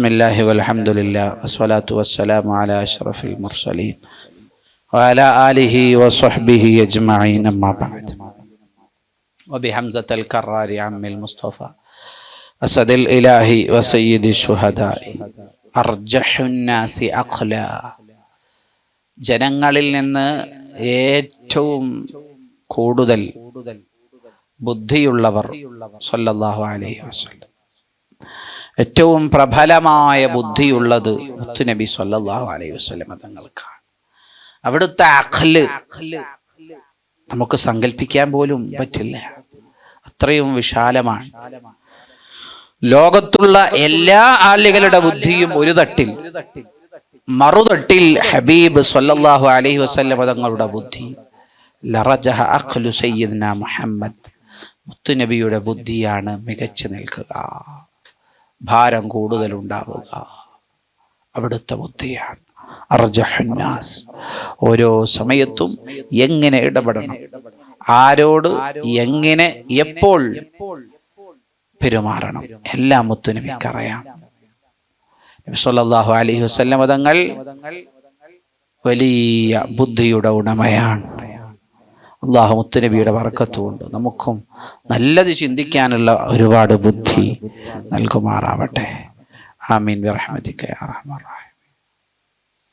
ബിസ്മില്ലാഹി വൽഹംദുലില്ലാഹി വസ്സലാത്തു വസ്സലാമു അലാ അഷ്റഫിൽ മുർസലീൻ വഅലാ ആലിഹി വസ്വഹ്ബിഹി അജ്മഈൻ അമ്മാ ബഅദ് വബിഹംസത്തിൽ കറാരി അമ്മിൽ മുസ്തഫ അസദിൽ ഇലാഹി വസയ്യിദി ശുഹദാഇ അർജഹുന്നാസി അഖ്ലാ, ജനങ്ങളിൽ നിന്ന് ഏറ്റവും കൂടുതൽ ബുദ്ധിയുള്ളവർ സല്ലല്ലാഹു അലൈഹി വസല്ലം, ഏറ്റവും പ്രബലമായ ബുദ്ധിയുള്ളത് മുത്തുനബി സല്ലല്ലാഹു അലൈഹി വസല്ലം തങ്ങൾക്കാണ്. അവിടുത്തെ അഖ്ല് നമുക്ക് സങ്കല്പിക്കാൻ പോലും പറ്റില്ല, അത്രയും വിശാലമാണ്. ലോകത്തുള്ള എല്ലാ ആളുകളുടെ ബുദ്ധിയും ഒരു തട്ടിൽ, മറുതട്ടിൽ ഹബീബ് സല്ലല്ലാഹു അലൈഹി വസല്ലം തങ്ങളുടെ ബുദ്ധി. ലറജഹ അഖ്ലു സയ്യിദ്നാ മുഹമ്മദ്, മുത്തുനബിയുടെ ബുദ്ധിയാണ് മികച്ചു നിൽക്കുക, ഭാരം കൂടുതലുണ്ടാവുക അവിടുത്തെ ബുദ്ധിയാണ്. അർജഹുന്നാസ്, ഓരോ സമയത്തും എങ്ങനെ ഇടപെടണം, ആരോട് എങ്ങനെ എപ്പോൾ പെരുമാറണം, എല്ലാം മുത്തുനബിക്കറിയാം. നബി സല്ലല്ലാഹു അലൈഹി വസല്ലം തങ്ങൾ വലിയ ബുദ്ധിയുടെ ഉടമയാണ്. അല്ലാഹു മുത്തുനബിയുടെ ബറക്കത്തുകൊണ്ട് നമുക്കും നല്ലത് ചിന്തിക്കാനുള്ള ഒരുപാട് ബുദ്ധി നൽകുമാറാവട്ടെ. ആമീൻ ബിറഹ്മതിക യാ അർഹമർ റഹീം.